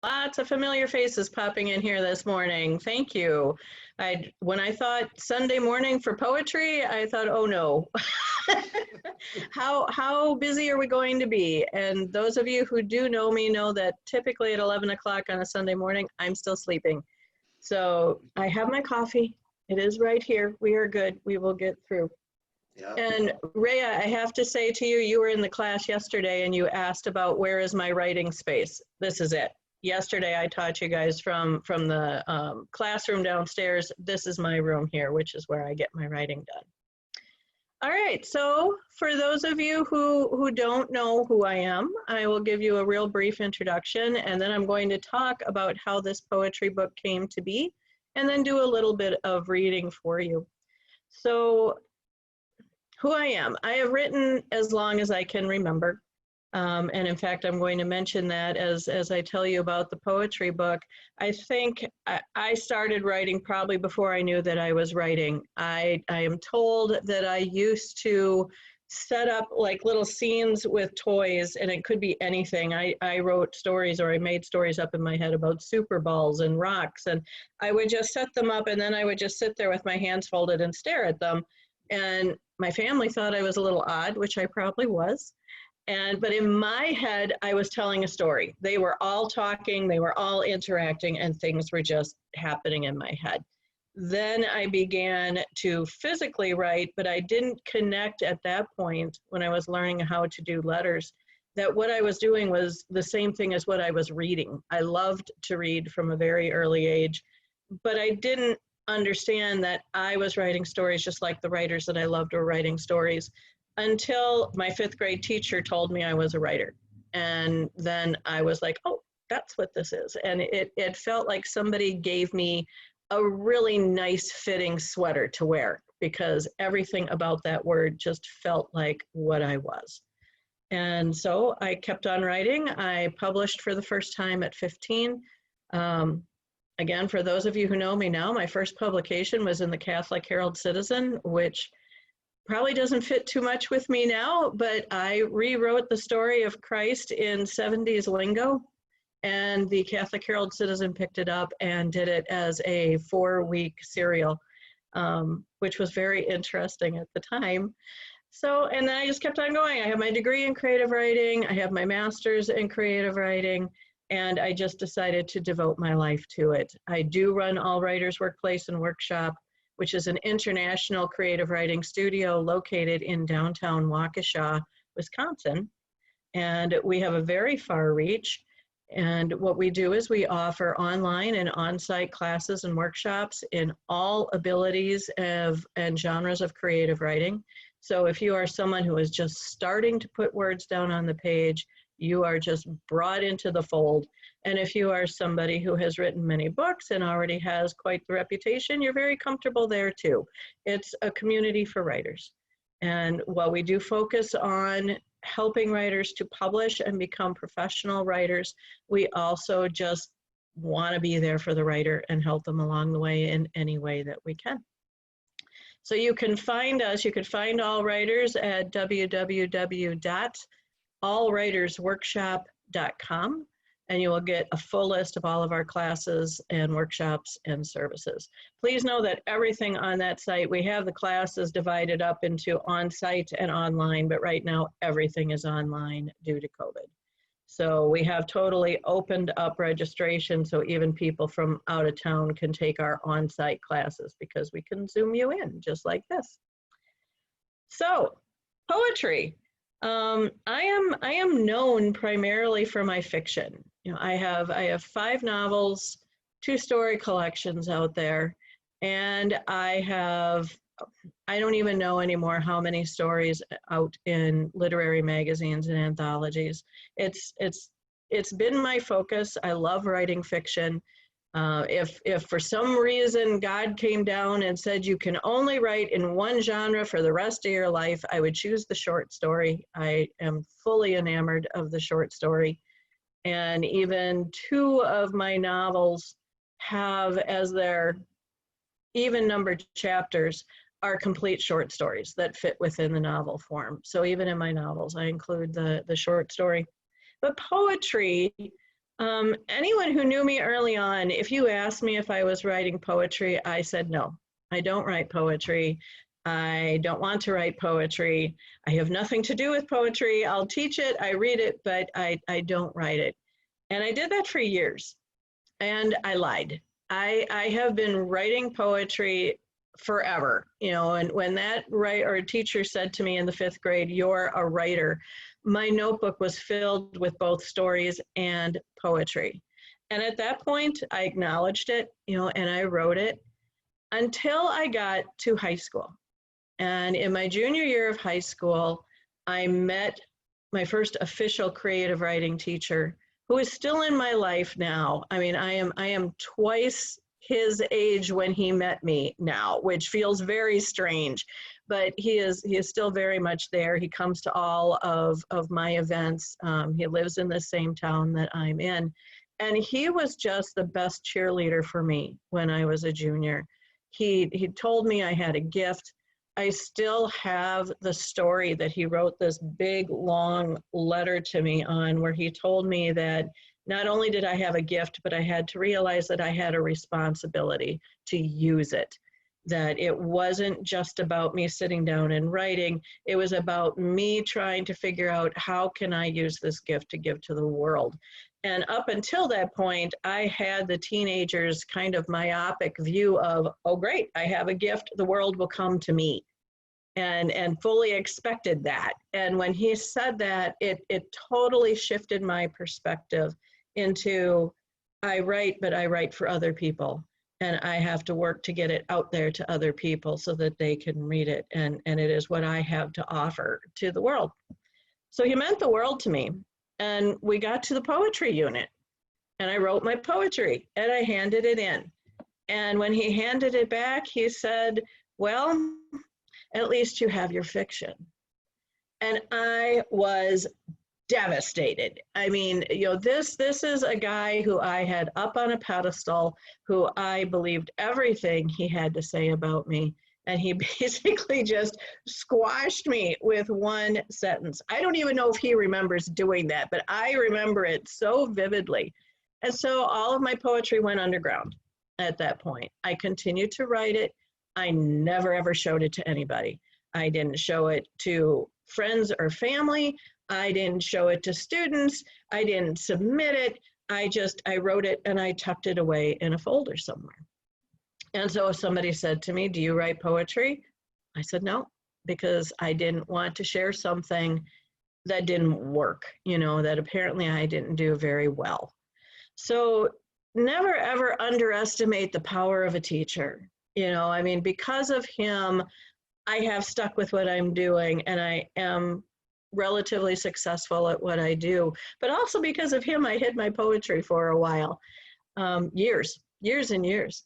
Lots of familiar faces popping in here this morning. Thank you. When I thought Sunday morning for poetry, I thought, oh no, how busy are we going to be? And those of you who do know me know that typically at 11 o'clock on a Sunday morning, I'm still sleeping. So I have my coffee. It is right here. We are good. We will get through. Yeah. And Rhea, I have to say to you, you were in the class yesterday and you asked about where is my writing space. This is it. Yesterday I taught you guys from the classroom downstairs. This is my room here, which is where I get my writing done. All right, so for those of you who don't know who I am, I will give you a real brief introduction, and then I'm going to talk about how this poetry book came to be, and then do a little bit of reading for you. So who I am. I have written as long as I can remember. And in fact, I'm going to mention that as I tell you about the poetry book. I think I started writing probably before I knew that I was writing. I am told that I used to set up like little scenes with toys, and it could be anything. I wrote stories, or I made stories up in my head about super balls and rocks, and I would just set them up, and then I would just sit there with my hands folded and stare at them. And my family thought I was a little odd, which I probably was. But in my head, I was telling a story. They were all talking, they were all interacting, and things were just happening in my head. Then I began to physically write, but I didn't connect at that point when I was learning how to do letters, that what I was doing was the same thing as what I was reading. I loved to read from a very early age, but I didn't understand that I was writing stories just like the writers that I loved were writing stories, until my 5th grade teacher told me I was a writer. And then I was like, oh, that's what this is. And it felt like somebody gave me a really nice fitting sweater to wear, because everything about that word just felt like what I was. And so I kept on writing. I published for the first time at 15. Again, for those of you who know me now, my first publication was in the Catholic Herald Citizen, which probably doesn't fit too much with me now, but I rewrote the story of Christ in 70s lingo, and the Catholic Herald Citizen picked it up and did it as a 4-week serial, which was very interesting at the time. So, and then I just kept on going. I have my degree in creative writing, I have my master's in creative writing, and I just decided to devote my life to it. I do run AllWriters Workplace and Workshop, which is an international creative writing studio located in downtown Waukesha, Wisconsin. And we have a very far reach. And what we do is we offer online and on-site classes and workshops in all abilities and genres of creative writing. So if you are someone who is just starting to put words down on the page, you are just brought into the fold. And if you are somebody who has written many books and already has quite the reputation, you're very comfortable there too. It's a community for writers. And while we do focus on helping writers to publish and become professional writers, we also just want to be there for the writer and help them along the way in any way that we can. So you can find us, you can find AllWriters at www.allwritersworkshop.com, and you will get a full list of all of our classes and workshops and services. Please know that everything on that site, we have the classes divided up into on-site and online, but right now everything is online due to COVID. So we have totally opened up registration so even people from out of town can take our on-site classes, because we can Zoom you in just like this. So poetry. I am known primarily for my fiction. You know, I have 5 novels, 2 story collections out there, and I don't even know anymore how many stories out in literary magazines and anthologies. It's been my focus. I love writing fiction. If for some reason God came down and said you can only write in one genre for the rest of your life, I would choose the short story. I am fully enamored of the short story. And even 2 of my novels have, as their even numbered chapters, are complete short stories that fit within the novel form. So even in my novels, I include the short story. But poetry, Anyone who knew me early on, if you asked me if I was writing poetry, I said no. I don't write poetry. I don't want to write poetry. I have nothing to do with poetry. I'll teach it, I read it, but I don't write it. And I did that for years, and I lied. I have been writing poetry forever, you know, and when that teacher said to me in the 5th grade, "You're a writer," my notebook was filled with both stories and poetry. And at that point, I acknowledged it, you know, and I wrote it until I got to high school. And in my junior year of high school, I met my first official creative writing teacher, who is still in my life now. I mean, I am twice his age when he met me now, which feels very strange, but he is still very much there. He comes to all of my events. He lives in the same town that I'm in. And he was just the best cheerleader for me when I was a junior. He told me I had a gift. I still have the story that he wrote this big, long letter to me on, where he told me that not only did I have a gift, but I had to realize that I had a responsibility to use it, that it wasn't just about me sitting down and writing. It was about me trying to figure out, how can I use this gift to give to the world? And up until that point, I had the teenagers' kind of myopic view of, oh, great, I have a gift, the world will come to me, and fully expected that. And when he said that, it totally shifted my perspective into, I write, but I write for other people. And I have to work to get it out there to other people so that they can read it. And it is what I have to offer to the world. So he meant the world to me. And we got to the poetry unit, and I wrote my poetry, and I handed it in. And when he handed it back, he said, "Well, at least you have your fiction." And I was devastated. I mean, you know, this is a guy who I had up on a pedestal, who I believed everything he had to say about me. And he basically just squashed me with one sentence. I don't even know if he remembers doing that, but I remember it so vividly. And so all of my poetry went underground at that point. I continued to write it. I never, ever showed it to anybody. I didn't show it to friends or family. I didn't show it to students. I didn't submit it. I wrote it and I tucked it away in a folder somewhere. And so if somebody said to me, "Do you write poetry?" I said no, because I didn't want to share something that didn't work, you know, that apparently I didn't do very well. So never ever underestimate the power of a teacher. You know, I mean, because of him, I have stuck with what I'm doing, and I am relatively successful at what I do. But also because of him, I hid my poetry for a while, years and years.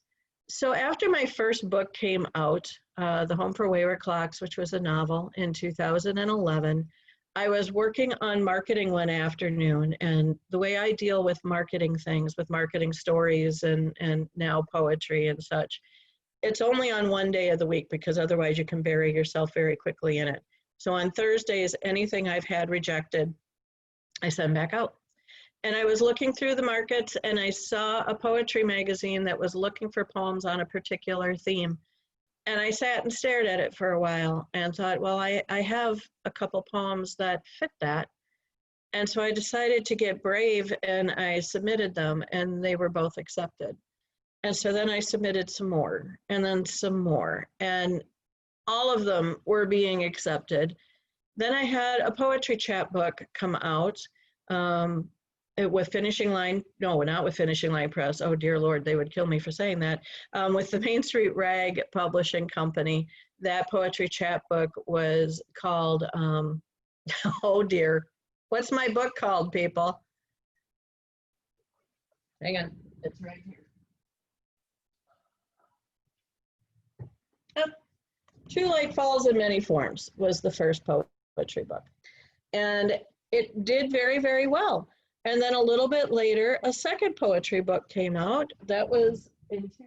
So after my first book came out, The Home for Wayward Clocks, which was a novel, in 2011, I was working on marketing one afternoon, and the way I deal with marketing things, with marketing stories and now poetry and such, it's only on one day of the week, because otherwise you can bury yourself very quickly in it. So on Thursdays, anything I've had rejected, I send back out. And I was looking through the markets, and I saw a poetry magazine that was looking for poems on a particular theme. And I sat and stared at it for a while and thought, well, I have a couple poems that fit that. And so I decided to get brave, and I submitted them, and they were both accepted. And so then I submitted some more, and then some more, and all of them were being accepted. Then I had a poetry chapbook come out with Finishing Line, no, not with Finishing Line Press. Oh, dear Lord, they would kill me for saying that. With the Main Street Rag Publishing Company. That poetry chapbook was called, oh dear, what's my book called, people? Hang on, it's right here. Oh, Too Late Falls in Many Forms was the first poetry book. And it did very, very well. And then a little bit later, a second poetry book came out. That was in 2019.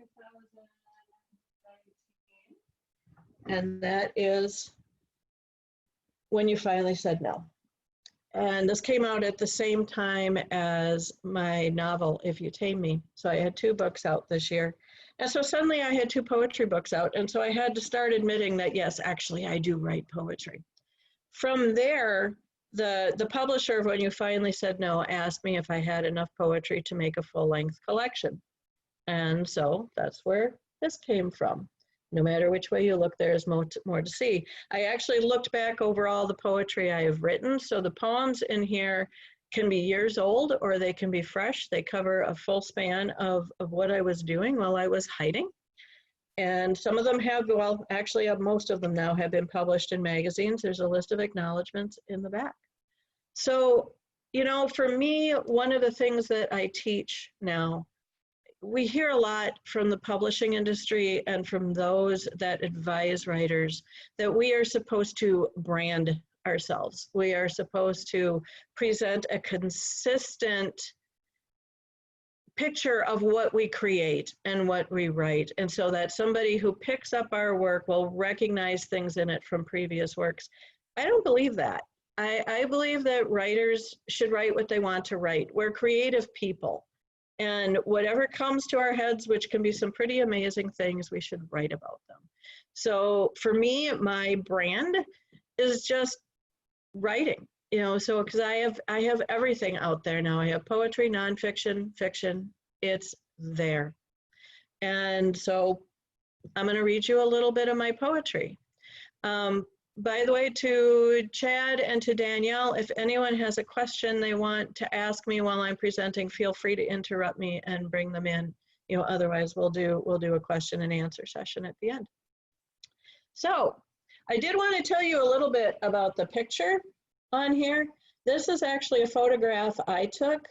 And that is When You Finally Said No. And this came out at the same time as my novel, If You Tame Me. So I had 2 books out this year. And so suddenly I had 2 poetry books out. And so I had to start admitting that, yes, actually, I do write poetry. From there, the publisher, when you finally said no, asked me if I had enough poetry to make a full-length collection. And so that's where this came from. No matter which way you look, there's more to see. I actually looked back over all the poetry I have written. So the poems in here can be years old or they can be fresh. They cover a full span of what I was doing while I was hiding. And some of them have, well, actually most of them now have been published in magazines. There's a list of acknowledgments in the back. So, you know, for me, one of the things that I teach now, we hear a lot from the publishing industry and from those that advise writers that we are supposed to brand ourselves. We are supposed to present a consistent picture of what we create and what we write. And so that somebody who picks up our work will recognize things in it from previous works. I don't believe that. I believe that writers should write what they want to write. We're creative people. And whatever comes to our heads, which can be some pretty amazing things, we should write about them. So for me, my brand is just writing, you know, so because I have everything out there now. I have poetry, nonfiction, fiction, it's there. And so I'm going to read you a little bit of my poetry. By the way, to Chad and to Danielle, if anyone has a question they want to ask me while I'm presenting, feel free to interrupt me and bring them in. You know, otherwise we'll do a question and answer session at the end. So I did want to tell you a little bit about the picture on here. This is actually a photograph I took.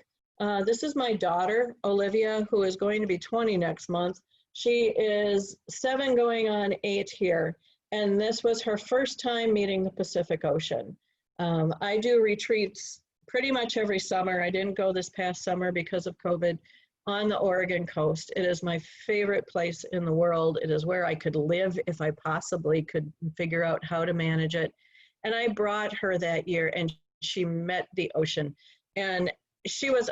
This is my daughter, Olivia, who is going to be 20 next month. She is 7 going on 8 here. And this was her first time meeting the Pacific Ocean. I do retreats pretty much every summer. I didn't go this past summer because of COVID on the Oregon coast. It is my favorite place in the world. It is where I could live if I possibly could figure out how to manage it. And I brought her that year and she met the ocean. And she was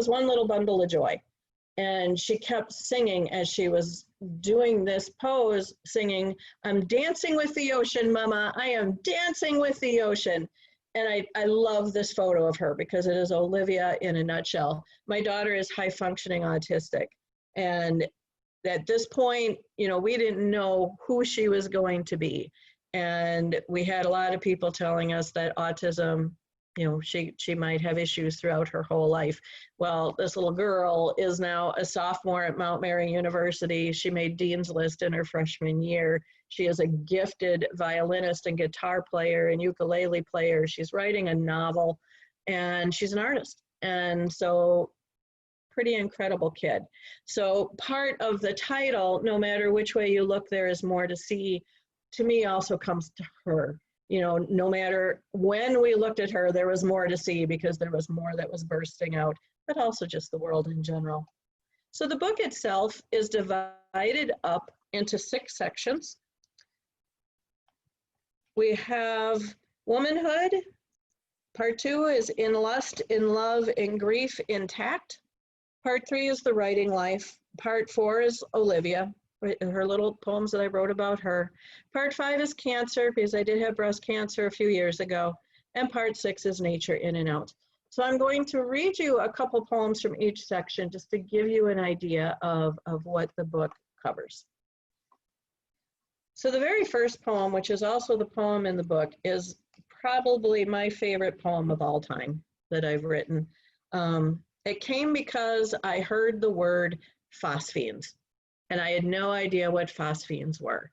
one little bundle of joy. And she kept singing as she was doing this pose, singing, "I'm dancing with the ocean, Mama. I am dancing with the ocean." And I love this photo of her because it is Olivia in a nutshell. My daughter is high functioning autistic. And at this point, you know, we didn't know who she was going to be. And we had a lot of people telling us that autism, you know, she might have issues throughout her whole life. Well, this little girl is now a sophomore at Mount Mary University. She made Dean's List in her freshman year. She is a gifted violinist and guitar player and ukulele player. She's writing a novel and she's an artist. And so pretty incredible kid. So part of the title, no matter which way you look, there is more to see, to me also comes to her. You know, no matter when we looked at her, there was more to see because there was more that was bursting out, but also just the world in general. So the book itself is divided up into 6 sections. We have womanhood. Part 2 is in lust, in love, in grief, in tact. Part 3 is the writing life. Part 4 is Olivia, her little poems that I wrote about her. Part 5 is cancer, because I did have breast cancer a few years ago. And part 6 is nature in and out. So I'm going to read you a couple poems from each section just to give you an idea of what the book covers. So the very first poem, which is also the poem in the book, is probably my favorite poem of all time that I've written. It came because I heard the word phosphines. And I had no idea what phosphines were.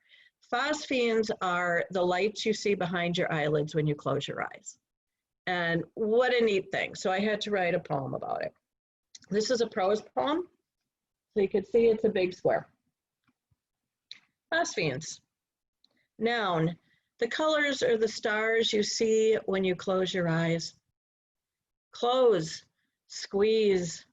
Phosphines are the lights you see behind your eyelids when you close your eyes. And what a neat thing. So I had to write a poem about it. This is a prose poem. So you can see it's a big square. Phosphines. Noun. The colors are the stars you see when you close your eyes. Close, squeeze,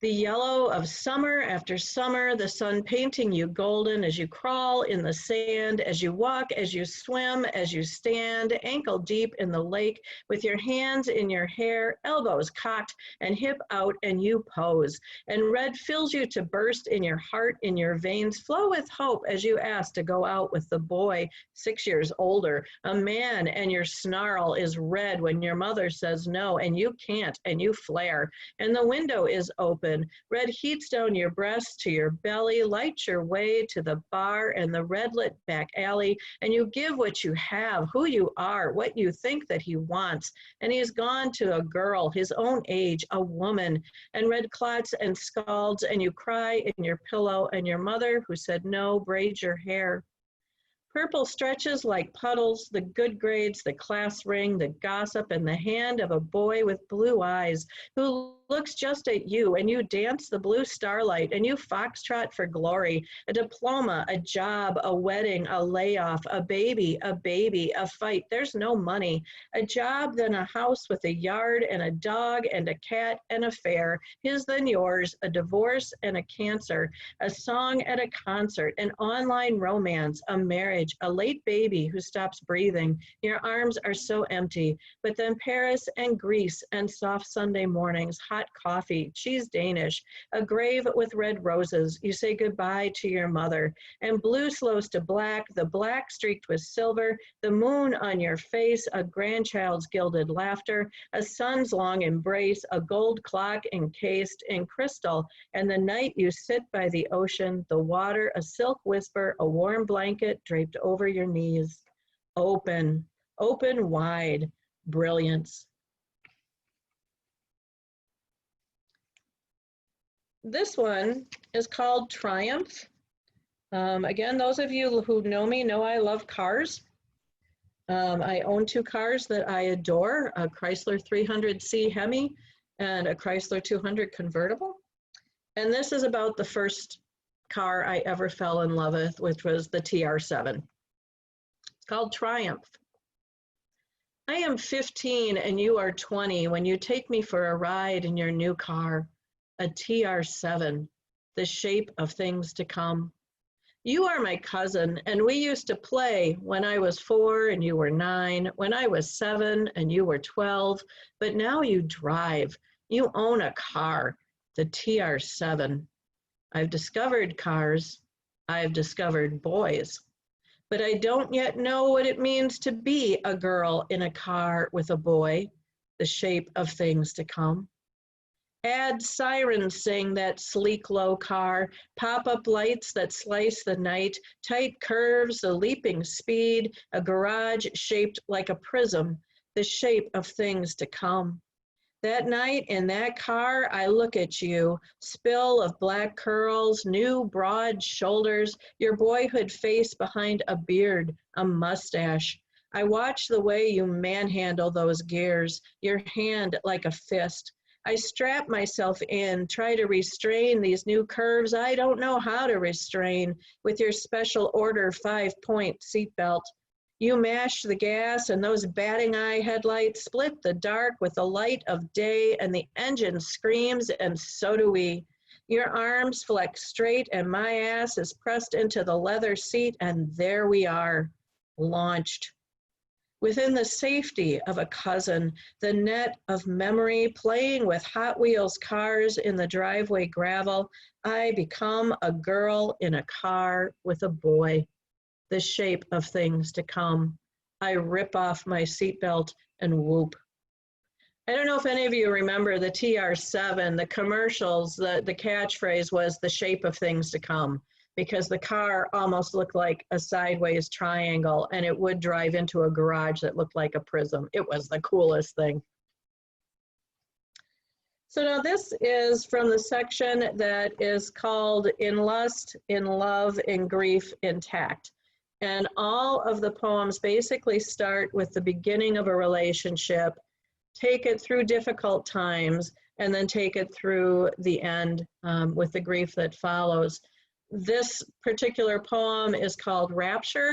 The yellow of summer after summer, the sun painting you golden as you crawl in the sand, as you walk, as you swim, as you stand, ankle deep in the lake, with your hands in your hair, elbows cocked and hip out, and you pose. And red fills you to burst in your heart, in your veins, flow with hope as you ask to go out with the boy 6 years older, a man, and your snarl is red when your mother says no, and you can't, and you flare, and the window is open. Red heats down your breast to your belly, lights your way to the bar and the red lit back alley, and you give what you have, who you are, what you think that he wants. And he's gone to a girl, his own age, a woman, and red clots and scalds, and you cry in your pillow, and your mother, who said no, braids your hair. Purple stretches like puddles, the good grades, the class ring, the gossip, and the hand of a boy with blue eyes who looks just at you, and you dance the blue starlight, and you foxtrot for glory, a diploma, a job, a wedding, a layoff, a baby, a fight. There's no money. A job, then a house with a yard and a dog and a cat and a fair, his then yours, a divorce and a cancer, a song at a concert, an online romance, a marriage, a late baby who stops breathing. Your arms are so empty, but then Paris and Greece and soft Sunday mornings, hot coffee, cheese Danish, a grave with red roses. You say goodbye to your mother, and blue slows to black, the black streaked with silver, the moon on your face, a grandchild's gilded laughter, a son's long embrace, a gold clock encased in crystal, and the night you sit by the ocean, the water, a silk whisper, a warm blanket draped over your knees. Open, open wide, brilliance. This one is called Triumph. Again, those of you who know me know I love cars. I own 2 cars that I adore, a Chrysler 300C Hemi and a Chrysler 200 convertible. And this is about the first car I ever fell in love with, which was the TR7. It's called Triumph. I am 15 and you are 20 when you take me for a ride in your new car, a TR7, the shape of things to come. You are my cousin, and we used to play when I was 4 and you were 9, when I was 7 and you were 12, but now you drive. You own a car, the TR7. I've discovered cars. I've discovered boys. But I don't yet know what it means to be a girl in a car with a boy, the shape of things to come. Add sirens sing that sleek low car, pop-up lights that slice the night, tight curves, a leaping speed, a garage shaped like a prism, the shape of things to come. That night in that car, I look at you, spill of black curls, new broad shoulders, your boyhood face behind a beard, a mustache. I watch the way you manhandle those gears, your hand like a fist. I strap myself in, try to restrain these new curves I don't know how to restrain with your special order 5-point seatbelt. You mash the gas and those batting eye headlights split the dark with the light of day, and the engine screams and so do we. Your arms flex straight and my ass is pressed into the leather seat, and there we are, launched. Within the safety of a cousin, the net of memory playing with Hot Wheels cars in the driveway gravel, I become a girl in a car with a boy, the shape of things to come. I rip off my seatbelt and whoop. I don't know if any of you remember the TR7, the commercials, the catchphrase was the shape of things to come, because the car almost looked like a sideways triangle and it would drive into a garage that looked like a prism. It was the coolest thing. So now this is from the section that is called In Lust, in Love, in Grief, Intact. And all of the poems basically start with the beginning of a relationship, take it through difficult times, and then take it through the end with the grief that follows. This particular poem is called Rapture,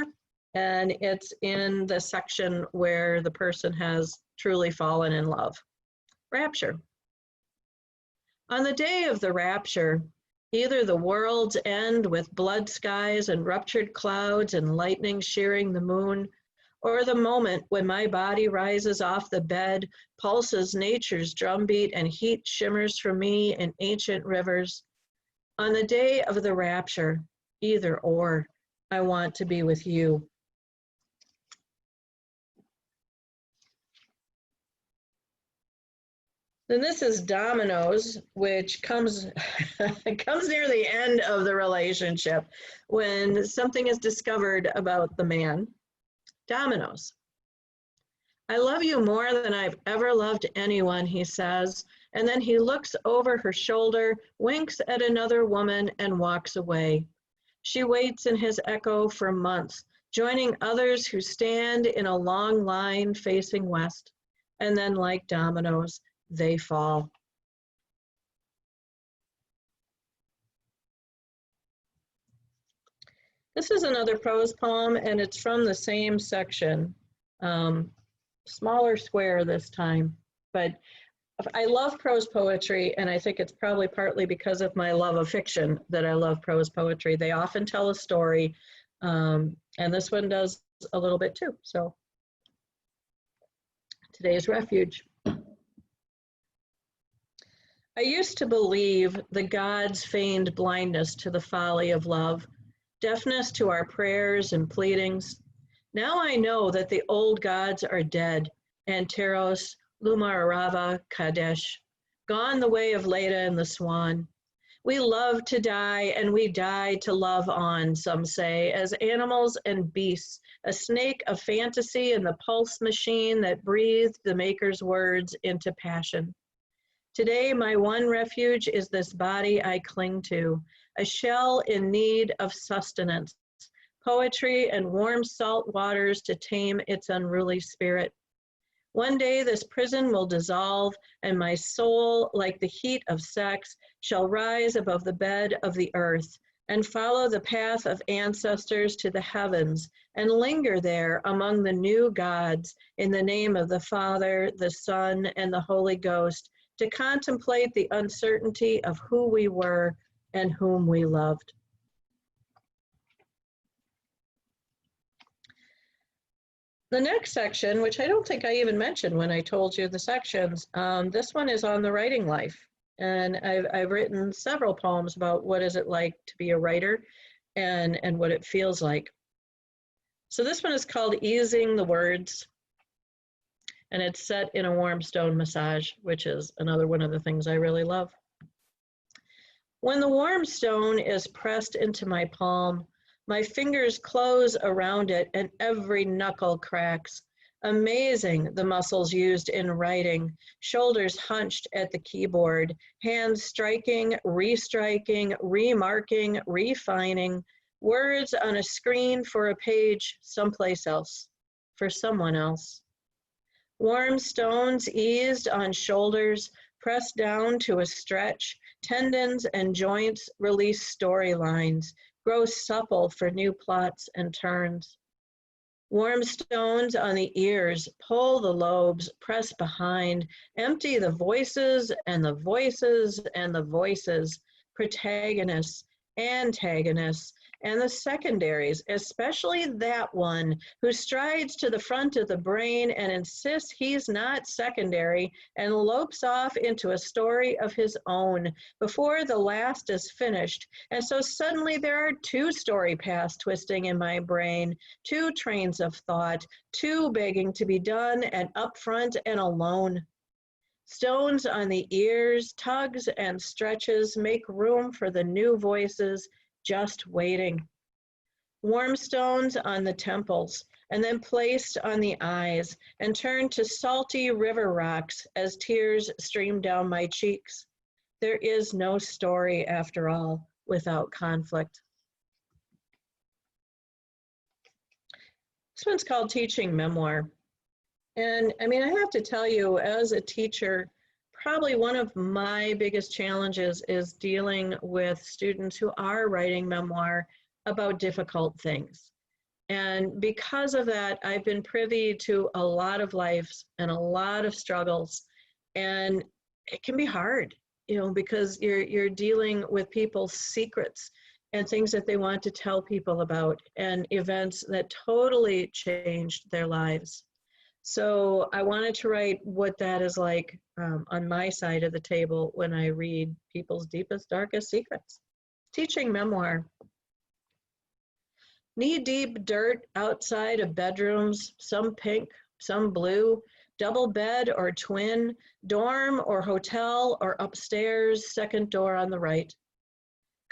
and it's in the section where the person has truly fallen in love. Rapture. On the day of the rapture, either the world's end with blood skies and ruptured clouds and lightning shearing the moon, or the moment when my body rises off the bed, pulses nature's drumbeat, and heat shimmers for me in ancient rivers. On the day of the rapture, either or, I want to be with you. Then this is dominoes, which comes, comes near the end of the relationship when something is discovered about the man. Dominoes. I love you more than I've ever loved anyone, he says, and then he looks over her shoulder, winks at another woman, and walks away. She waits in his echo for months, joining others who stand in a long line facing west, and then like dominoes, they fall. This is another prose poem, and it's from the same section. Smaller square this time, but I love prose poetry, and I think it's probably partly because of my love of fiction that I love prose poetry. They often tell a story, and this one does a little bit too. So today's refuge. I used to believe the gods feigned blindness to the folly of love, deafness to our prayers and pleadings. Now I know that the old gods are dead, Anteros, Lumarava, Kadesh, gone the way of Leda and the swan. We love to die and we die to love on, some say, as animals and beasts, a snake of fantasy in the pulse machine that breathed the maker's words into passion. Today, my one refuge is this body I cling to, a shell in need of sustenance, poetry and warm salt waters to tame its unruly spirit. One day this prison will dissolve, and my soul, like the heat of sex, shall rise above the bed of the earth and follow the path of ancestors to the heavens and linger there among the new gods in the name of the Father, the Son, and the Holy Ghost, to contemplate the uncertainty of who we were and whom we loved. The next section, which I don't think I even mentioned when I told you the sections, this one is on the writing life. And I've written several poems about what is it like to be a writer and what it feels like. So this one is called Easing the Words. And it's set in a warm stone massage, which is another one of the things I really love. When the warm stone is pressed into my palm, my fingers close around it and every knuckle cracks. Amazing, the muscles used in writing, shoulders hunched at the keyboard, hands striking, restriking, remarking, refining, words on a screen for a page someplace else, for someone else. Warm stones eased on shoulders, pressed down to a stretch, tendons and joints release storylines, grow supple for new plots and turns. Warm stones on the ears, pull the lobes, press behind, empty the voices and the voices and the voices, protagonists, antagonists, and the secondaries, especially that one who strides to the front of the brain and insists he's not secondary and lopes off into a story of his own before the last is finished. And so suddenly there are two story paths twisting in my brain, two trains of thought, two begging to be done and upfront and alone. Stones on the ears, tugs and stretches make room for the new voices just waiting. Warm stones on the temples, and then placed on the eyes, and turned to salty river rocks as tears stream down my cheeks. There is no story, after all, without conflict. This one's called Teaching Memoir. And I mean, I have to tell you, as a teacher, probably one of my biggest challenges is dealing with students who are writing memoir about difficult things. And because of that, I've been privy to a lot of lives and a lot of struggles, and it can be hard. you know, because you're dealing with people's secrets and things that they want to tell people about and events that totally changed their lives. So I wanted to write what that is like on my side of the table when I read people's deepest, darkest secrets. Teaching memoir. Knee-deep dirt outside of bedrooms, some pink, some blue, double bed or twin, dorm or hotel or upstairs, second door on the right.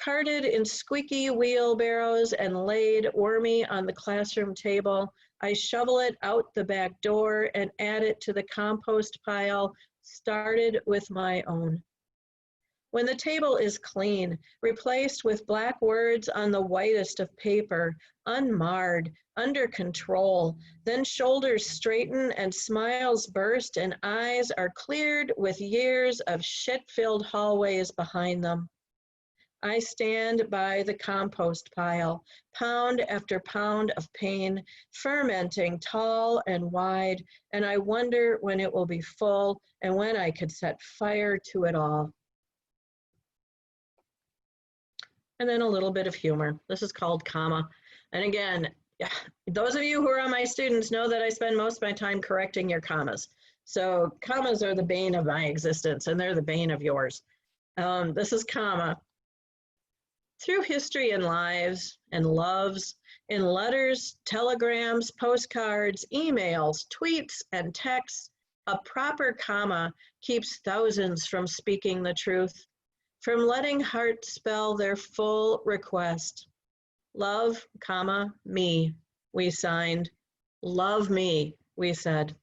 Carted in squeaky wheelbarrows and laid wormy on the classroom table, I shovel it out the back door and add it to the compost pile, started with my own. When the table is clean, replaced with black words on the whitest of paper, unmarred, under control, then shoulders straighten and smiles burst and eyes are cleared with years of shit-filled hallways behind them. I stand by the compost pile, pound after pound of pain, fermenting tall and wide, and I wonder when it will be full and when I could set fire to it all. And then a little bit of humor. This is called comma. And again, those of you who are my students know that I spend most of my time correcting your commas. So commas are the bane of my existence, and they're the bane of yours. This is comma. Through history and lives and loves, in letters, telegrams, postcards, emails, tweets, and texts, a proper comma keeps thousands from speaking the truth, from letting hearts spell their full request. Love, comma, me, we signed. Love me, we said.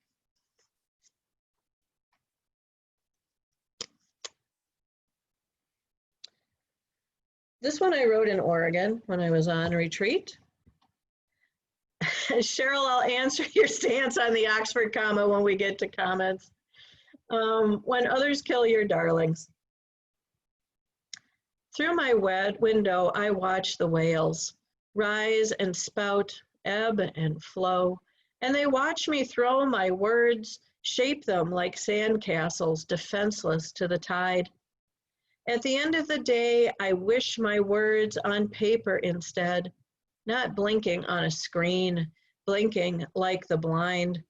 This one I wrote in Oregon when I was on retreat. Cheryl, I'll answer your stance on the Oxford comma when we get to comments. When others kill your darlings. Through my window, I watch the whales rise and spout, ebb and flow, and they watch me throw my words, shape them like sandcastles, defenseless to the tide. At the end of the day, I wish my words on paper instead, not blinking on a screen, blinking like the blind.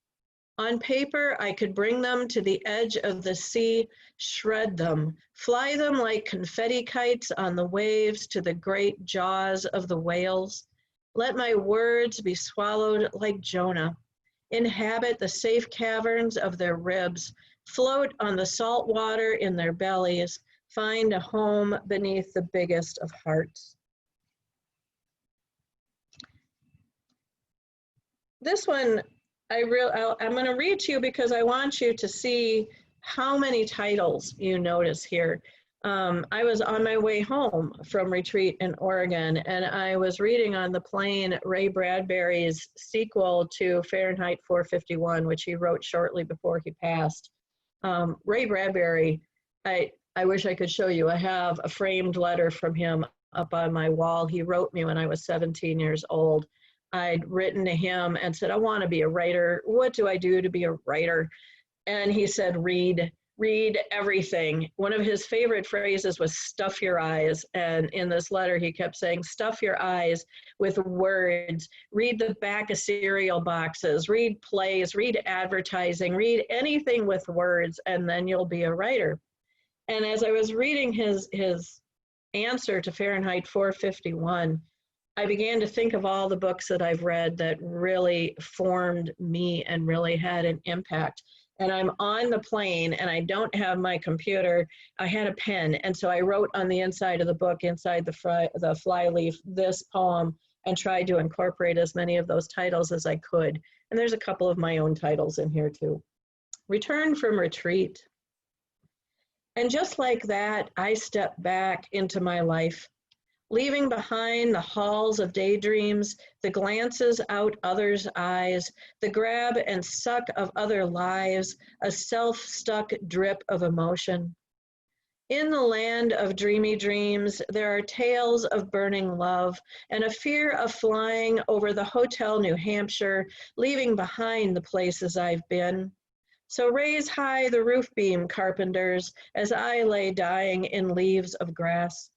On paper, I could bring them to the edge of the sea, shred them, fly them like confetti kites on the waves to the great jaws of the whales. Let my words be swallowed like Jonah, inhabit the safe caverns of their ribs, float on the salt water in their bellies, find a home beneath the biggest of hearts. This one, I'm going to read to you because I want you to see how many titles you notice here. I was on my way home from retreat in Oregon, and I was reading on the plane Ray Bradbury's sequel to Fahrenheit 451, which he wrote shortly before he passed. Ray Bradbury, I wish I could show you. I have a framed letter from him up on my wall. He wrote me when I was 17 years old. I'd written to him and said, I want to be a writer. What do I do to be a writer? And he said, read everything. One of his favorite phrases was stuff your eyes. And in this letter, he kept saying, stuff your eyes with words, read the back of cereal boxes, read plays, read advertising, read anything with words, and then you'll be a writer. And as I was reading his answer to Fahrenheit 451, I began to think of all the books that I've read that really formed me and really had an impact. And I'm on the plane and I don't have my computer. I had a pen. And so I wrote on the inside of the book, inside the flyleaf, this poem and tried to incorporate as many of those titles as I could. And there's a couple of my own titles in here too. Return from retreat. And just like that, I stepped back into my life, leaving behind the halls of daydreams, the glances out others' eyes, the grab and suck of other lives, a self-stuck drip of emotion. In the land of dreamy dreams, there are tales of burning love and a fear of flying over the Hotel New Hampshire, leaving behind the places I've been. So raise high the roof beam, carpenters, as I lay dying in leaves of grass.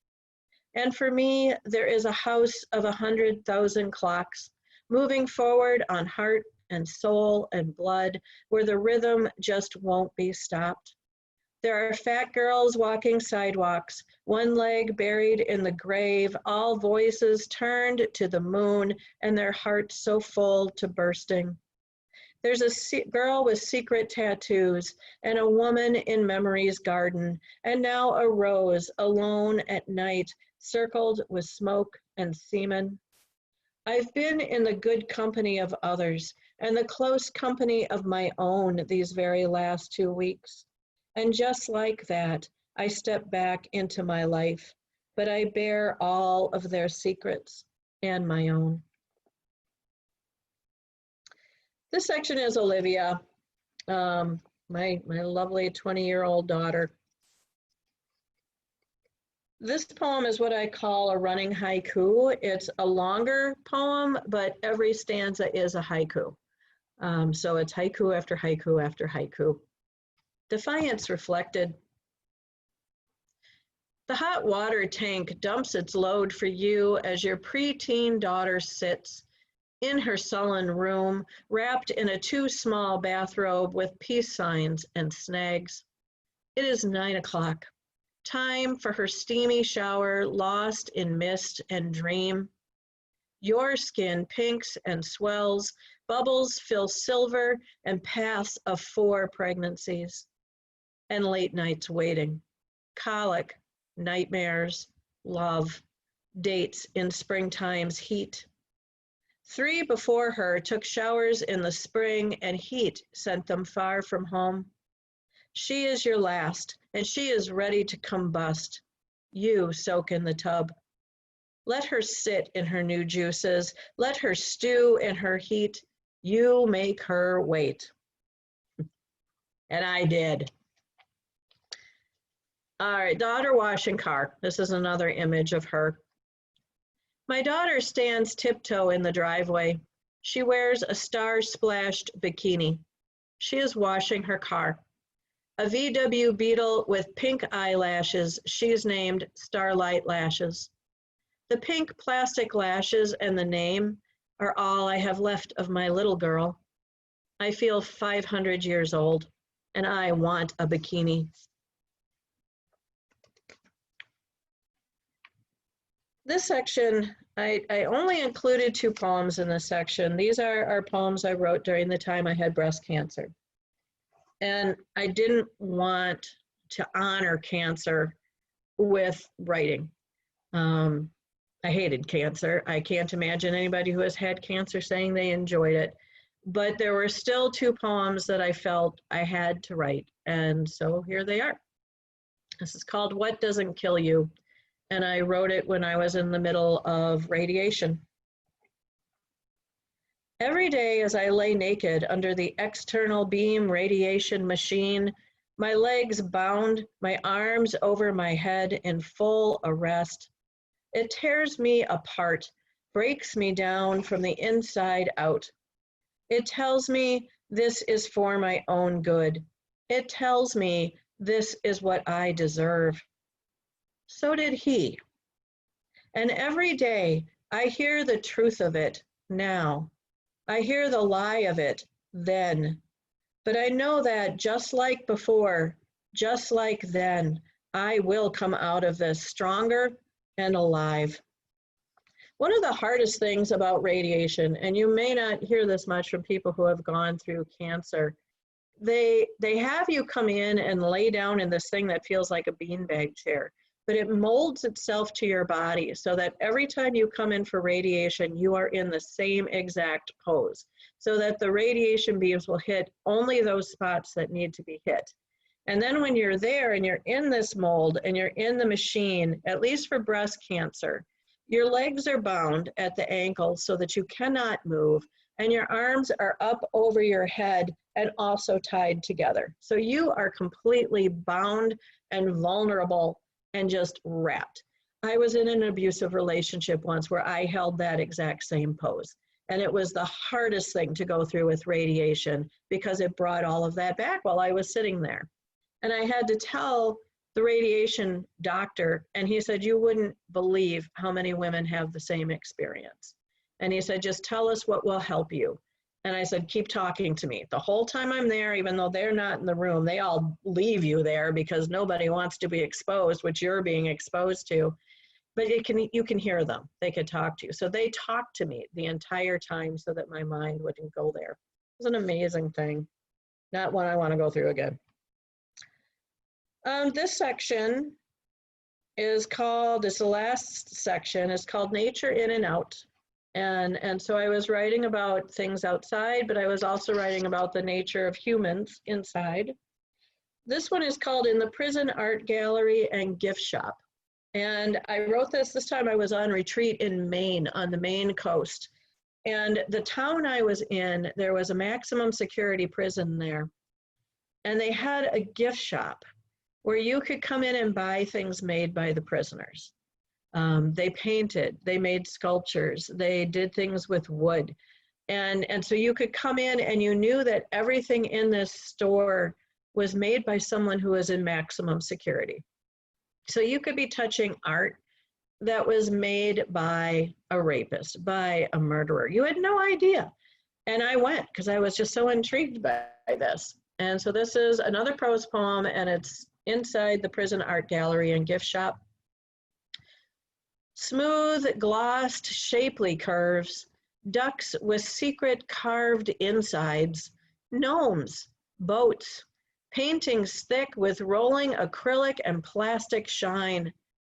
And for me, there is a house of 100,000 clocks, moving forward on heart and soul and blood, where the rhythm just won't be stopped. There are fat girls walking sidewalks, one leg buried in the grave, all voices turned to the moon, and their hearts so full to bursting. There's a girl with secret tattoos, and a woman in memory's garden, and now a rose alone at night, circled with smoke and semen. I've been in the good company of others, and the close company of my own these very last 2 weeks. And just like that, I step back into my life, but I bear all of their secrets and my own. This section is Olivia, my lovely 20-year-old daughter. This poem is what I call a running haiku. It's a longer poem, but every stanza is a haiku. So it's haiku after haiku after haiku. Defiance reflected. The hot water tank dumps its load for you as your preteen daughter sits in her sullen room, wrapped in a too small bathrobe with peace signs and snags. It is 9 o'clock, time for her steamy shower, lost in mist and dream. Your skin pinks and swells, bubbles fill silver and paths of 4 pregnancies. And late nights waiting, colic, nightmares, love, dates in springtime's heat. 3 before her took showers in the spring, and heat sent them far from home. She is your last, and she is ready to combust. You soak in the tub. Let her sit in her new juices. Let her stew in her heat. You make her wait. And I did. All right, daughter washing car. This is another image of her. My daughter stands tiptoe in the driveway. She wears a star-splashed bikini. She is washing her car. A VW Beetle with pink eyelashes. She's named Starlight Lashes. The pink plastic lashes and the name are all I have left of my little girl. I feel 500 years old, and I want a bikini. This section, I only included 2 poems in this section. These are poems I wrote during the time I had breast cancer. And I didn't want to honor cancer with writing. I hated cancer. I can't imagine anybody who has had cancer saying they enjoyed it. But there were still 2 poems that I felt I had to write. And so here they are. This is called What Doesn't Kill You. And I wrote it when I was in the middle of radiation. Every day as I lay naked under the external beam radiation machine, my legs bound, my arms over my head in full arrest, it tears me apart, breaks me down from the inside out. It tells me this is for my own good. It tells me this is what I deserve. So did he. And every day I hear the truth of it now. I hear the lie of it then. But I know that just like before, just like then, I will come out of this stronger and alive. One of the hardest things about radiation, and you may not hear this much from people who have gone through cancer, they have you come in and lay down in this thing that feels like a beanbag chair, but it molds itself to your body so that every time you come in for radiation, you are in the same exact pose, so that the radiation beams will hit only those spots that need to be hit. And then when you're there and you're in this mold and you're in the machine, at least for breast cancer, your legs are bound at the ankles so that you cannot move, and your arms are up over your head and also tied together. So you are completely bound and vulnerable and just wrapped. I was in an abusive relationship once where I held that exact same pose. And it was the hardest thing to go through with radiation because it brought all of that back while I was sitting there. And I had to tell the radiation doctor, and he said, you wouldn't believe how many women have the same experience. And he said, just tell us what will help you. And I said, keep talking to me. The whole time I'm there, even though they're not in the room, they all leave you there because nobody wants to be exposed, which you're being exposed to. But you can hear them. They could talk to you. So they talked to me the entire time so that my mind wouldn't go there. It was an amazing thing. Not one I want to go through again. This section is called, it's the last section, it's called Nature In and Out. And so I was writing about things outside, but I was also writing about the nature of humans inside. This one is called In the Prison Art Gallery and Gift Shop. And I wrote this time I was on retreat in Maine, on the Maine coast. And the town I was in, there was a maximum security prison there. And they had a gift shop where you could come in and buy things made by the prisoners. They painted, they made sculptures, they did things with wood. And so you could come in and you knew that everything in this store was made by someone who was in maximum security. So you could be touching art that was made by a rapist, by a murderer. You had no idea. And I went because I was just so intrigued by this. And so this is another prose poem, and it's inside the Prison Art Gallery and Gift Shop. Smooth, glossed, shapely curves, ducks with secret carved insides, gnomes, boats, paintings thick with rolling acrylic and plastic shine,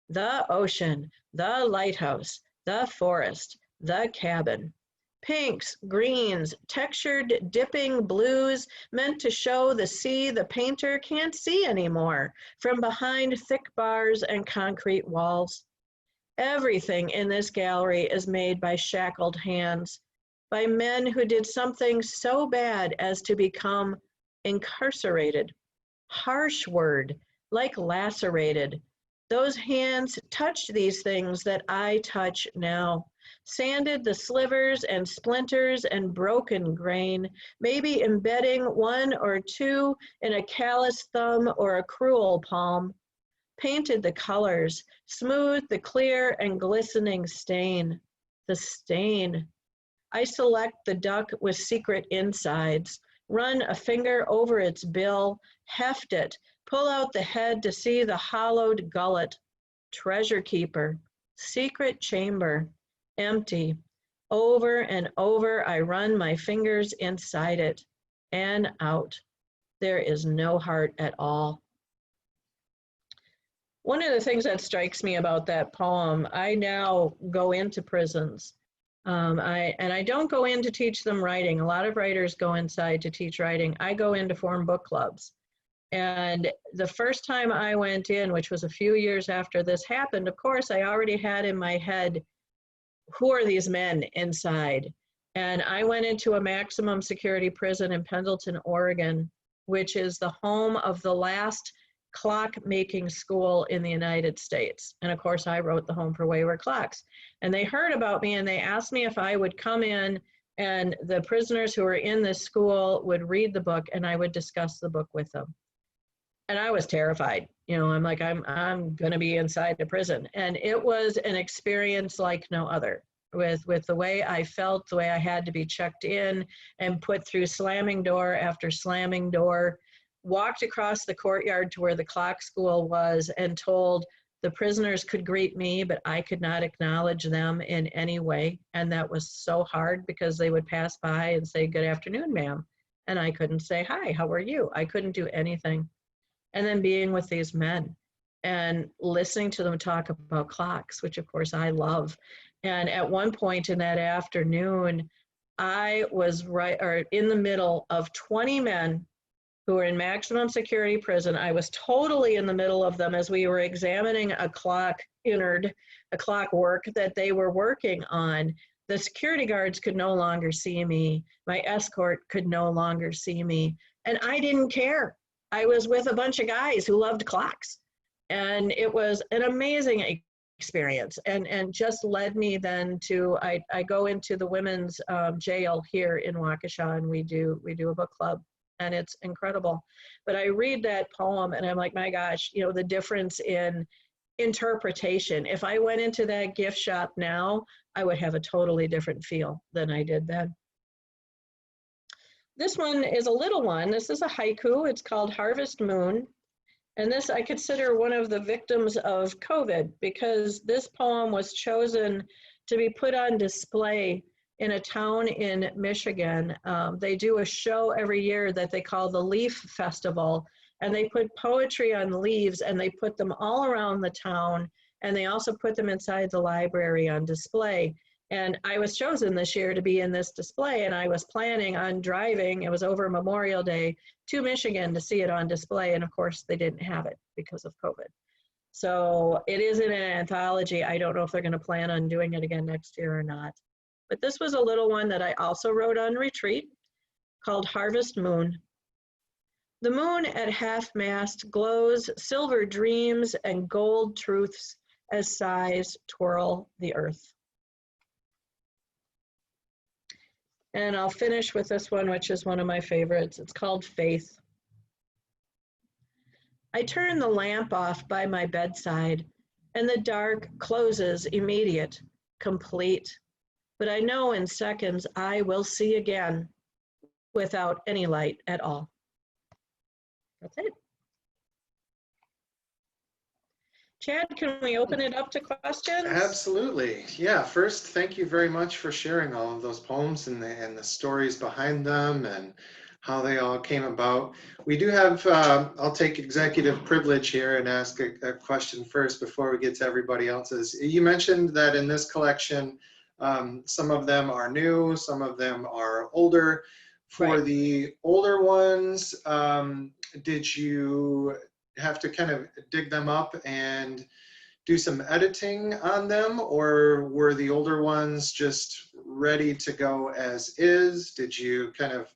the ocean, the lighthouse, the forest, the cabin. Pinks, greens, textured dipping blues meant to show the sea the painter can't see anymore from behind thick bars and concrete walls. Everything in this gallery is made by shackled hands, by men who did something so bad as to become incarcerated. Harsh word, like lacerated. Those hands touched these things that I touch now, sanded the slivers and splinters and broken grain, maybe embedding one or two in a callous thumb or a cruel palm, painted the colors, smoothed the clear and glistening stain. The stain. I select the duck with secret insides, run a finger over its bill, heft it, pull out the head to see the hollowed gullet. Treasure keeper, secret chamber, empty. Over and over I run my fingers inside it and out. There is no heart at all. One of the things that strikes me about that poem, I now go into prisons. I don't go in to teach them writing. A lot of writers go inside to teach writing. I go in to form book clubs. And the first time I went in, which was a few years after this happened, of course, I already had in my head, who are these men inside? And I went into a maximum security prison in Pendleton, Oregon, which is the home of the last clock-making school in the United States. And of course, I wrote The Home for Wayward Clocks. And they heard about me and they asked me if I would come in and the prisoners who were in this school would read the book and I would discuss the book with them. And I was terrified. You know, I'm like, I'm gonna be inside the prison. And it was an experience like no other, with the way I felt, the way I had to be checked in and put through slamming door after slamming door, walked across the courtyard to where the clock school was and told the prisoners could greet me, but I could not acknowledge them in any way. And that was so hard because they would pass by and say, good afternoon, ma'am. And I couldn't say, hi, how are you? I couldn't do anything. And then being with these men and listening to them talk about clocks, which of course I love. And at one point in that afternoon, I was in the middle of 20 men who were in maximum security prison. I was totally in the middle of them as we were examining a clock work that they were working on. The security guards could no longer see me. My escort could no longer see me. And I didn't care. I was with a bunch of guys who loved clocks. And it was an amazing experience, and just led me then to, I go into the women's jail here in Waukesha, and we do a book club, and it's incredible. But I read that poem and I'm like, my gosh, you know, the difference in interpretation. If I went into that gift shop now, I would have a totally different feel than I did then. This one is a little one. This is a haiku. It's called Harvest Moon. And this I consider one of the victims of COVID, because this poem was chosen to be put on display in a town in Michigan. They do a show every year that they call the Leaf Festival, and they put poetry on leaves and they put them all around the town, and they also put them inside the library on display. And I was chosen this year to be in this display, and I was planning on driving, it was over Memorial Day, to Michigan to see it on display, and of course they didn't have it because of COVID. So it is in an anthology. I don't know if they're going to plan on doing it again next year or not. But this was a little one that I also wrote on retreat called Harvest Moon. The moon at half-mast glows silver dreams and gold truths as sighs twirl the earth. And I'll finish with this one, which is one of my favorites. It's called Faith. I turn the lamp off by my bedside, and the dark closes immediate, complete. But I know in seconds I will see again without any light at all. That's it. Chad, can we open it up to questions? Absolutely. Yeah, first, thank you very much for sharing all of those poems and the stories behind them and how they all came about. We do have, I'll take executive privilege here and ask a question first before we get to everybody else's. You mentioned that in this collection, some of them are new, some of them are older. For Right. the older ones, did you have to kind of dig them up and do some editing on them, or were the older ones just ready to go as is? Did you kind of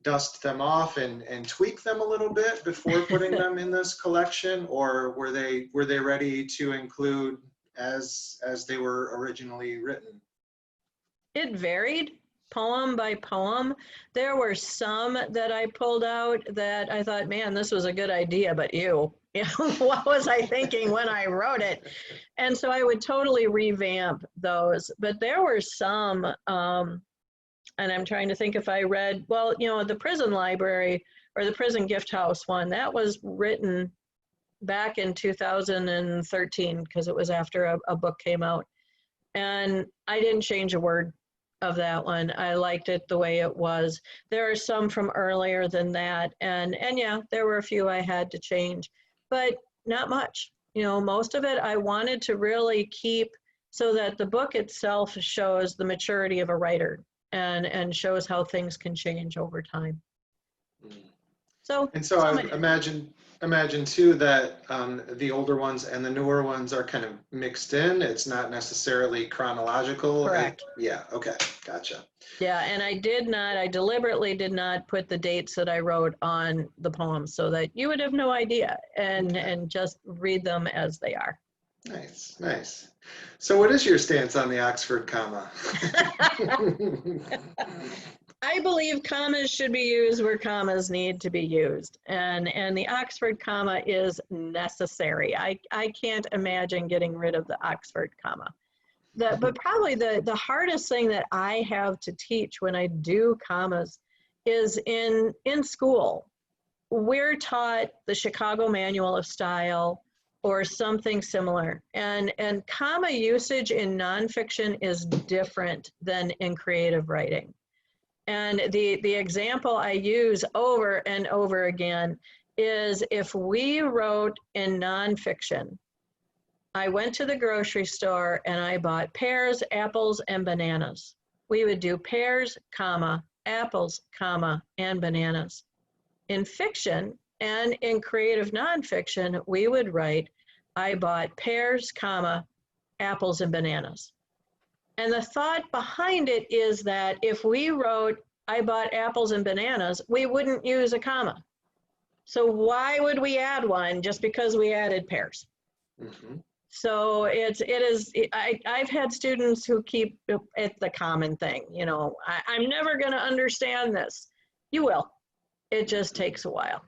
dust them off and tweak them a little bit before putting them in this collection, or were they ready to include as they were originally written? It varied poem by poem. There were some that I pulled out that I thought, man, this was a good idea, but you know, what was I thinking when I wrote it? And so I would totally revamp those. But there were some, and I'm trying to think if I read, well, you know, the prison library or the prison gift house one, that was written back in 2013 because it was after a book came out. And I didn't change a word of that one. I liked it the way it was. There are some from earlier than that, and yeah, there were a few I had to change, but not much. You know, most of it I wanted to really keep so that the book itself shows the maturity of a writer and shows how things can change over time. So I imagine too that the older ones and the newer ones are kind of mixed in. It's not necessarily chronological. Correct. Yeah, okay, gotcha. Yeah, and I deliberately did not put the dates that I wrote on the poems so that you would have no idea and just read them as they are. Nice, nice. So what is your stance on the Oxford comma? I believe commas should be used where commas need to be used, and the Oxford comma is necessary. I can't imagine getting rid of the Oxford comma. But probably the hardest thing that I have to teach when I do commas is in school. We're taught the Chicago Manual of Style or something similar, and comma usage in nonfiction is different than in creative writing. And the example I use over and over again is if we wrote in nonfiction, I went to the grocery store and I bought pears, apples, and bananas. We would do pears, comma, apples, comma, and bananas. In fiction and in creative nonfiction, we would write, I bought pears, comma, apples, and bananas. And the thought behind it is that if we wrote, I bought apples and bananas, we wouldn't use a comma. So why would we add one just because we added pears? Mm-hmm. So I've had students who keep it the common thing, you know, I'm never going to understand this. You will. It just takes a while.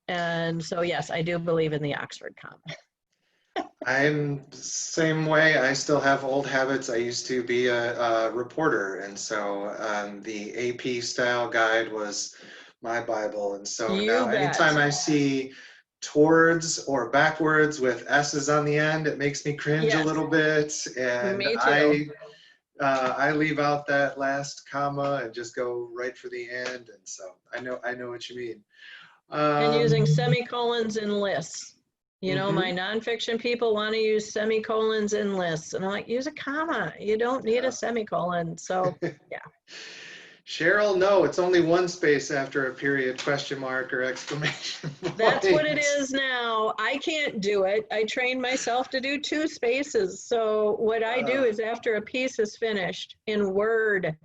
And so, yes, I do believe in the Oxford comma. I'm the same way. I still have old habits. I used to be a reporter, and so the AP style guide was my Bible. And so You now bet. anytime I see towards or backwards with S's on the end, it makes me cringe a Yes, little bit. And me too. I leave out that last comma and just go right for the end. And so I know what you mean. And using Um, semicolons in lists. You know, my mhm. nonfiction people want to use semicolons in lists. And I'm like, use a comma. You don't need a Yeah. semicolon. So, yeah. Cheryl, no, it's only one space after a period, question mark or exclamation That's what it point. is now. I can't do it. I trained myself to do 2 spaces. So what I do Uh, is after a piece is finished in Word,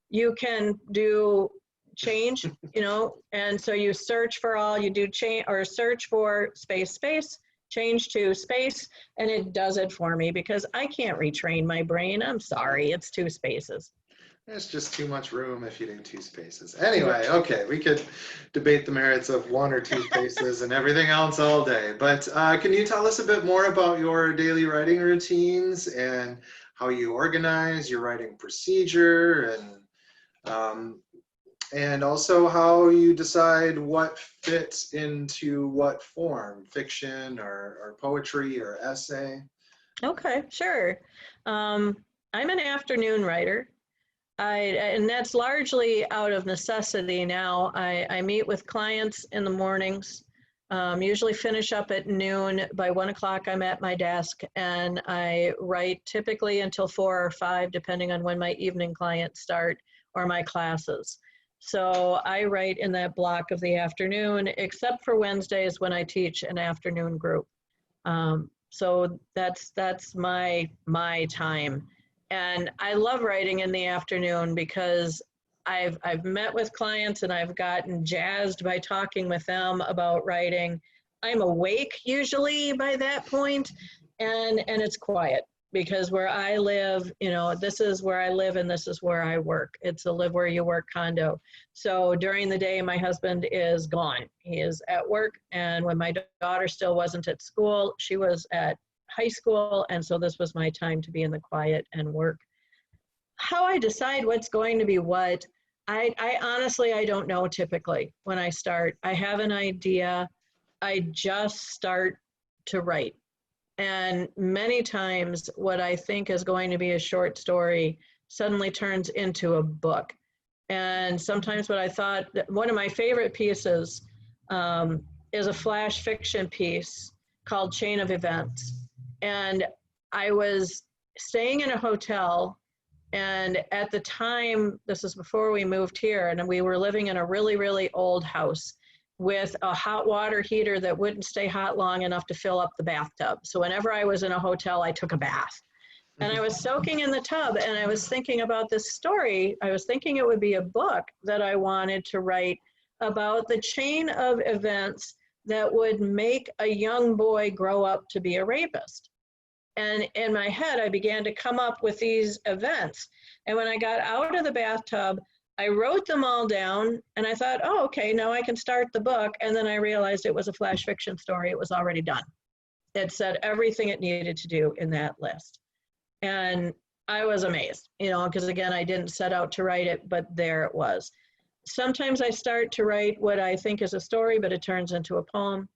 you can do change, you know, and so you search for all, you do change or search for space, space, change to space, and it does it for me because I can't retrain my brain. I'm sorry, it's 2 spaces. there's just too much room if you do 2 spaces. Anyway, Right. okay, we could debate the merits of 1 or 2 spaces and everything else all day. But can you tell us a bit more about your daily writing routines and how you organize your writing procedure um, and also how you decide what fits into what form, fiction or poetry or essay? Okay, sure. Um, I'm an afternoon writer. And that's largely out of necessity now. I meet with clients in the mornings, usually finish up at noon. By 1 o'clock, I'm at my desk and I write typically until 4 or 5, depending on when my evening clients start or my classes. So I write in that block of the afternoon, except for Wednesdays when I teach an afternoon group. So that's my time. And I love writing in the afternoon because I've met with clients and I've gotten jazzed by talking with them about writing. I'm awake usually by that point, and it's quiet because where I live, you know, this is where I live and this is where I work. It's a live where you work condo. So during the day, my husband is gone. He is at work. And when my daughter still wasn't at school, she was at high school. And so this was my time to be in the quiet and work. How I decide what's going to be what, I honestly, I don't know typically when I start. I have an idea. I just start to write. And many times, what I think is going to be a short story suddenly turns into a book. And sometimes, what I thought, one of my favorite pieces is a flash fiction piece called Chain of Events. And I was staying in a hotel. And at the time, this is before we moved here, and we were living in a really, really old house with a hot water heater that wouldn't stay hot long enough to fill up the bathtub. So whenever I was in a hotel, I took a bath. And I was soaking in the tub and I was thinking about this story. I was thinking it would be a book that I wanted to write about the chain of events that would make a young boy grow up to be a rapist. And in my head, I began to come up with these events. And when I got out of the bathtub, I wrote them all down and I thought, oh, okay, now I can start the book. And then I realized it was a flash fiction story. It was already done. It said everything it needed to do in that list. And I was amazed, you know, because again, I didn't set out to write it, but there it was. Sometimes I start to write what I think is a story, but it turns into a poem.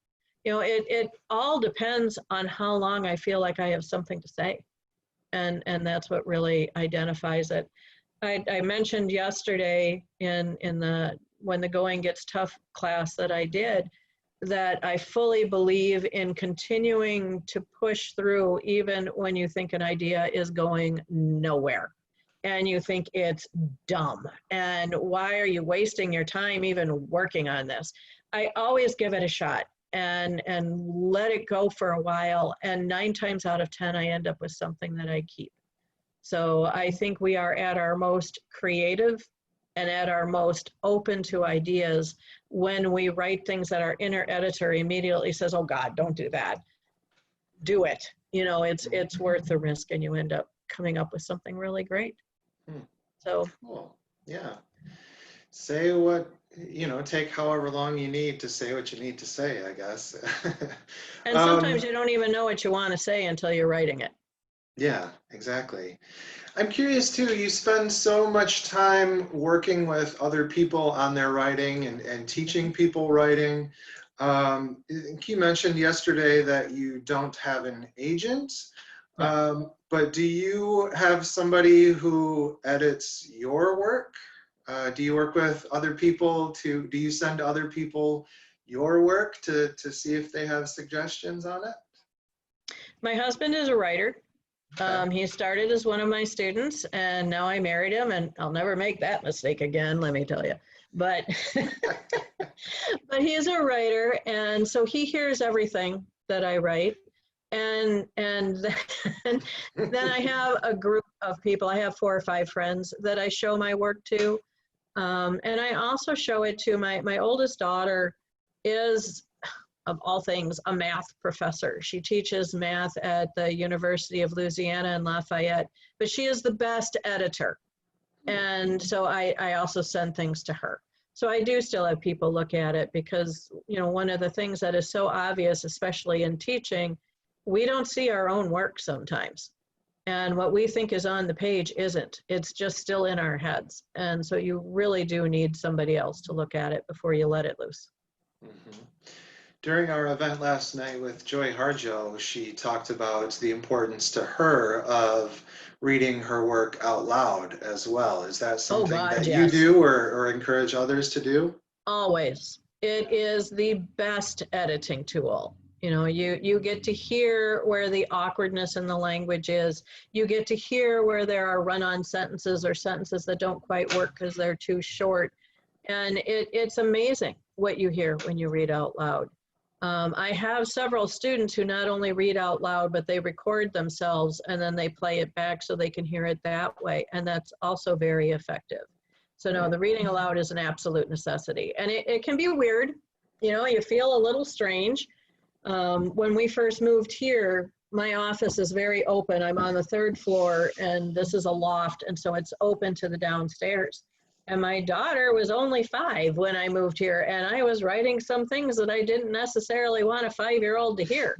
You know, it all depends on how long I feel like I have something to say. And that's what really identifies it. I mentioned yesterday in the When the Going Gets Tough class that I did, that I fully believe in continuing to push through even when you think an idea is going nowhere and you think it's dumb. And why are you wasting your time even working on this? I always give it a shot and let it go for a while. And 9 times out of 10, I end up with something that I keep. So I think we are at our most creative and at our most open to ideas when we write things that our inner editor immediately says, oh God, don't do that. do it. You know, it's worth the risk, and you end up coming up with something really great. So cool. Yeah. Say what, take however long you need to say what you need to say, I guess. and sometimes you don't even know what you want to say until you're writing it. Yeah, exactly. I'm curious too, you spend so much time working with other people on their writing and teaching people writing. You mentioned yesterday that you don't have an agent, No. but do you have somebody who edits your work? Do you work with other people do you send other people your work to see if they have suggestions on it? My husband is a writer. Okay. He started as one of my students, and now I married him, and I'll never make that mistake again, let me tell you. But but he's a writer, and so he hears everything that I write. And then I have a group of people. I have 4 or 5 friends that I show my work to. And I also show it to my oldest daughter is, of all things, a math professor. She teaches math at the University of Louisiana in Lafayette, but she is the best editor. And so I also send things to her. So I do still have people look at it because, one of the things that is so obvious, especially in teaching, we don't see our own work sometimes. And what we think is on the page isn't. It's just still in our heads. And so you really do need somebody else to look at it before you let it loose. Mm-hmm. During our event last night with Joy Harjo, she talked about the importance to her of reading her work out loud as well. Is that something that you Yes. do or encourage others to do? Always. It is the best editing tool. You get to hear where the awkwardness in the language is. You get to hear where there are run-on sentences or sentences that don't quite work because they're too short. And it's amazing what you hear when you read out loud. I have several students who not only read out loud, but they record themselves and then they play it back so they can hear it that way. And that's also very effective. So no, the reading aloud is an absolute necessity. And it can be weird. You feel a little strange. When we first moved here, my office is very open. I'm on the 3rd floor and this is a loft. And so it's open to the downstairs. And my daughter was only 5 when I moved here, and I was writing some things that I didn't necessarily want a 5-year-old to hear.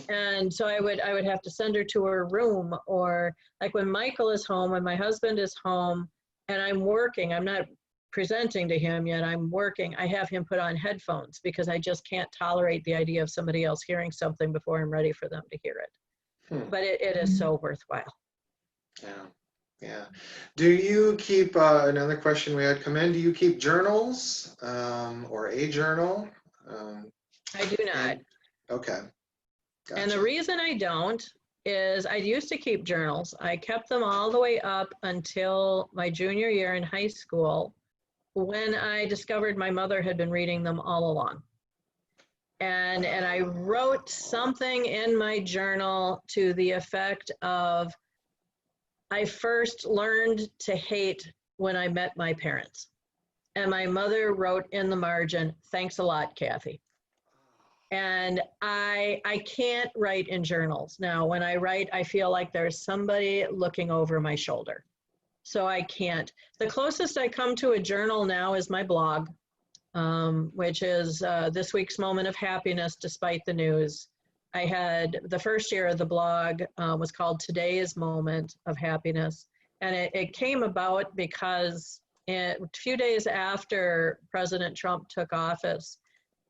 And so I would have to send her to her room, or like when Michael is home, when my husband is home and I'm working, I'm not presenting to him yet, I'm working, I have him put on headphones because I just can't tolerate the idea of somebody else hearing something before I'm ready for them to hear it. But it is so worthwhile. Yeah. Yeah. Do you keep, another question we had come in, do you keep journals or a journal? I do not. Okay. Gotcha. And the reason I don't is I used to keep journals. I kept them all the way up until my junior year in high school when I discovered my mother had been reading them all along. And I wrote something in my journal to the effect of, I first learned to hate when I met my parents. And my mother wrote in the margin, "Thanks a lot, Kathie." And I can't write in journals. Now, when I write, I feel like there's somebody looking over my shoulder. So I can't. The closest I come to a journal now is my blog, which is this week's moment of happiness despite the news. I had the first year of the blog was called Today's Moment of Happiness. And it came about because a few days after President Trump took office,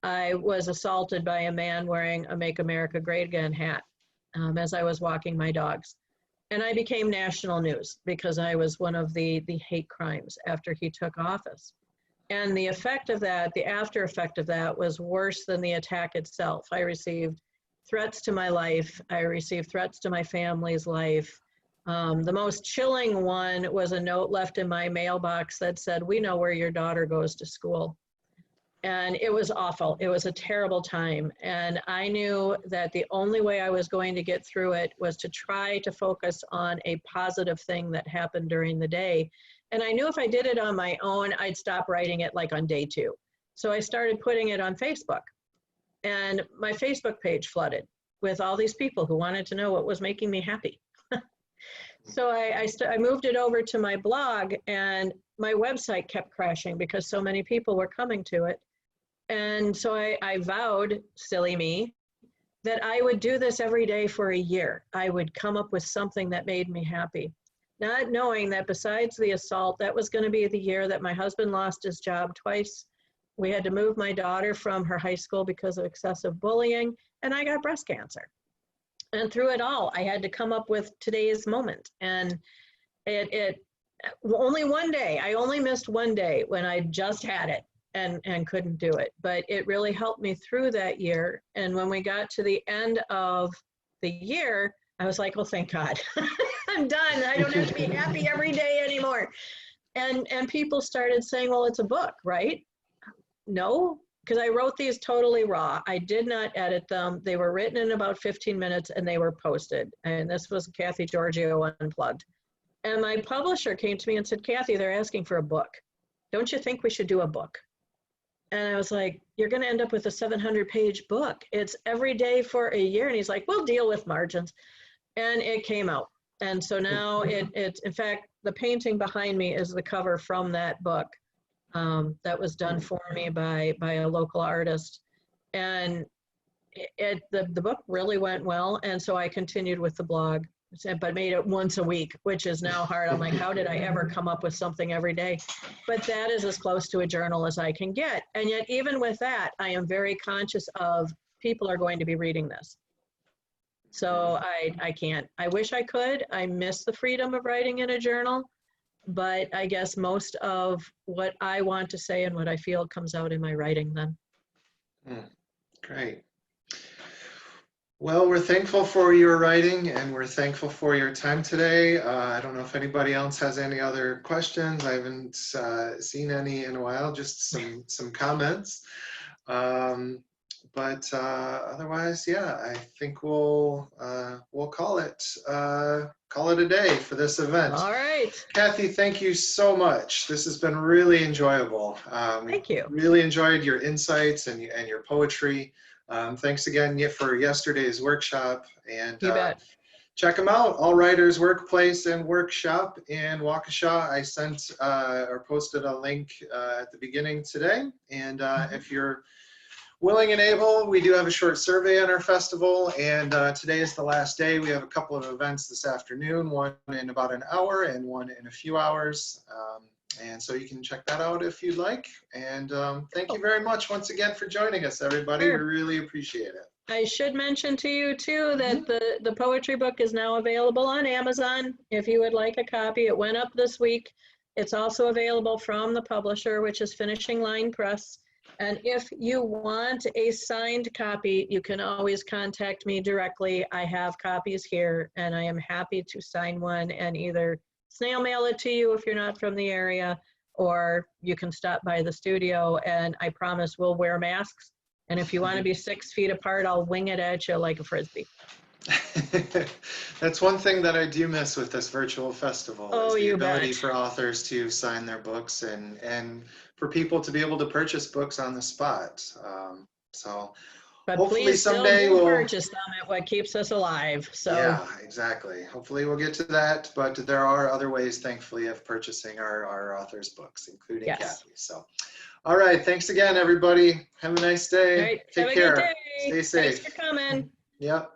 I was assaulted by a man wearing a Make America Great Again hat as I was walking my dogs. And I became national news because I was one of the hate crimes after he took office. And the effect of that, the after effect of that was worse than the attack itself. I received threats to my life. I received threats to my family's life. The most chilling one was a note left in my mailbox that said, "We know where your daughter goes to school." And it was awful. It was a terrible time. And I knew that the only way I was going to get through it was to try to focus on a positive thing that happened during the day. And I knew if I did it on my own, I'd stop writing it like on day 2. So I started putting it on Facebook. And my Facebook page flooded with all these people who wanted to know what was making me happy. So I moved it over to my blog, and my website kept crashing because so many people were coming to it. And so I vowed, silly me, that I would do this every day for a year. I would come up with something that made me happy. Not knowing that besides the assault, that was going to be the year that my husband lost his job twice. We had to move my daughter from her high school because of excessive bullying, and I got breast cancer. And through it all, I had to come up with today's moment. And it only one day, I only missed one day when I just had it and couldn't do it. But it really helped me through that year. And when we got to the end of the year, I was like, oh, thank God, I'm done. I don't have to be happy every day anymore. And people started saying, well, it's a book, right? No, because I wrote these totally raw. I did not edit them. They were written in about 15 minutes and they were posted. And this was Kathie Giorgio Unplugged. And my publisher came to me and said, Kathie, they're asking for a book. Don't you think we should do a book? And I was like, you're going to end up with a 700-page book. It's every day for a year. And he's like, we'll deal with margins. And it came out. And so now it's, in fact, the painting behind me is the cover from that book. That was done for me by a local artist. And the book really went well. And so I continued with the blog, but made it once a week, which is now hard. I'm like, how did I ever come up with something every day? But that is as close to a journal as I can get. And yet, even with that, I am very conscious of people are going to be reading this. So I can't. I wish I could. I miss the freedom of writing in a journal. But I guess most of what I want to say and what I feel comes out in my writing then. Great. Well, we're thankful for your writing and we're thankful for your time today. I don't know if anybody else has any other questions. I haven't seen any in a while, just some comments. But otherwise, yeah, I think we'll call it a day for this event. All right. Kathie, thank you so much. This has been really enjoyable. Thank you. Really enjoyed your insights and your poetry. Thanks again for yesterday's workshop. And you bet. Check them out, AllWriters Workplace and Workshop in Waukesha. I sent or posted a link at the beginning today. And if you're willing and able, we do have a short survey on our festival, and today is the last day. We have a couple of events this afternoon, one in about an hour and one in a few hours. And so you can check that out if you'd like. And thank you very much once again for joining us, everybody. Sure. We really appreciate it. I should mention to you too that the poetry book is now available on Amazon. If you would like a copy, it went up this week. It's also available from the publisher, which is Finishing Line Press. And if you want a signed copy, you can always contact me directly. I have copies here, and I am happy to sign one and either snail mail it to you if you're not from the area, or you can stop by the studio, and I promise we'll wear masks. And if you want to be 6 feet apart, I'll wing it at you like a Frisbee. That's one thing that I do miss with this virtual festival, is the ability for authors to sign their books and for people to be able to purchase books on the spot. But hopefully someday we'll purchase them at what keeps us alive. So yeah, exactly. Hopefully we'll get to that, but there are other ways, thankfully, of purchasing our authors' books, including Kathie. So, all right, thanks again, everybody. Have a nice day. All right, Take have care. A good day. Stay safe. Thanks for coming. Yep.